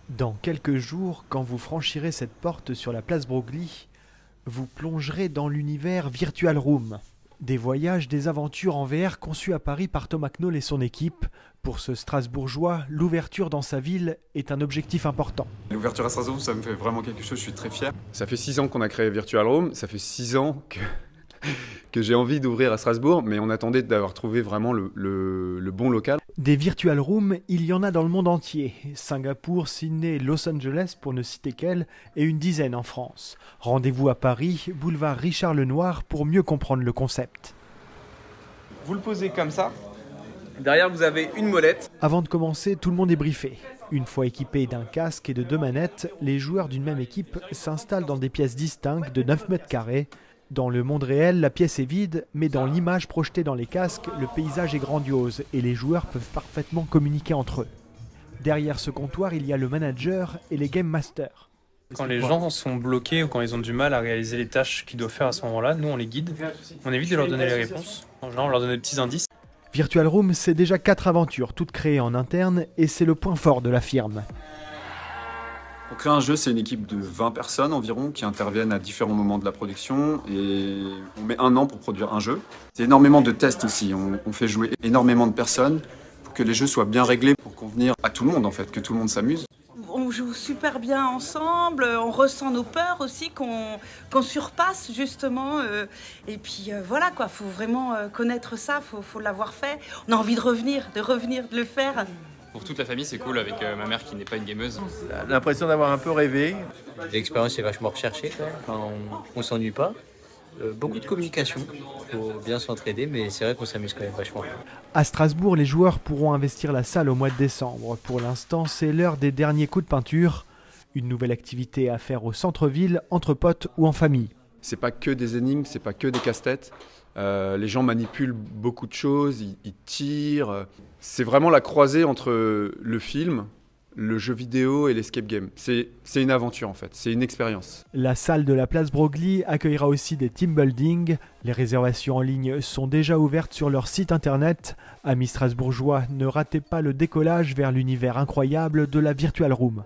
Dans quelques jours, quand vous franchirez cette porte sur la place Broglie, vous plongerez dans l'univers Virtual Room. Des voyages, des aventures en VR conçus à Paris par Thomas Knoll et son équipe. Pour ce Strasbourgeois, l'ouverture dans sa ville est un objectif important. L'ouverture à Strasbourg, ça me fait vraiment quelque chose, je suis très fier. Ça fait 6 ans qu'on a créé Virtual Room, ça fait 6 ans que j'ai envie d'ouvrir à Strasbourg, mais on attendait d'avoir trouvé vraiment le bon local. Des Virtual Rooms, il y en a dans le monde entier. Singapour, Sydney, Los Angeles, pour ne citer qu'elles, et une dizaine en France. Rendez-vous à Paris, boulevard Richard Lenoir, pour mieux comprendre le concept. Vous le posez comme ça. Derrière, vous avez une molette. Avant de commencer, tout le monde est briefé. Une fois équipés d'un casque et de 2 manettes, les joueurs d'une même équipe s'installent dans des pièces distinctes de 9 mètres carrés. Dans le monde réel, la pièce est vide, mais dans l'image projetée dans les casques, le paysage est grandiose et les joueurs peuvent parfaitement communiquer entre eux. Derrière ce comptoir, il y a le manager et les game masters. Quand les gens sont bloqués ou quand ils ont du mal à réaliser les tâches qu'ils doivent faire à ce moment-là, nous on les guide, on évite de leur donner les réponses. En général, on leur donne des petits indices. Virtual Room, c'est déjà 4 aventures, toutes créées en interne, et c'est le point fort de la firme. Pour créer un jeu, c'est une équipe de 20 personnes environ qui interviennent à différents moments de la production et on met 1 an pour produire un jeu. C'est énormément de tests aussi, on fait jouer énormément de personnes pour que les jeux soient bien réglés pour convenir à tout le monde en fait, que tout le monde s'amuse. On joue super bien ensemble, on ressent nos peurs aussi qu'on surpasse justement. Et puis voilà quoi, faut vraiment connaître ça, faut l'avoir fait. On a envie de revenir, de le faire. Pour toute la famille, c'est cool avec ma mère qui n'est pas une gameuse. L'impression d'avoir un peu rêvé. L'expérience est vachement recherchée, quoi. Enfin, on s'ennuie pas. Beaucoup de communication, il faut bien s'entraider, mais c'est vrai qu'on s'amuse quand même vachement. À Strasbourg, les joueurs pourront investir la salle au mois de décembre. Pour l'instant, c'est l'heure des derniers coups de peinture. Une nouvelle activité à faire au centre-ville, entre potes ou en famille. C'est pas que des énigmes, c'est pas que des casse-têtes. Les gens manipulent beaucoup de choses, ils tirent. C'est vraiment la croisée entre le film, le jeu vidéo et l'escape game. C'est une aventure en fait, c'est une expérience. La salle de la place Broglie accueillera aussi des team building. Les réservations en ligne sont déjà ouvertes sur leur site internet. Amis strasbourgeois, ne ratez pas le décollage vers l'univers incroyable de la Virtual Room.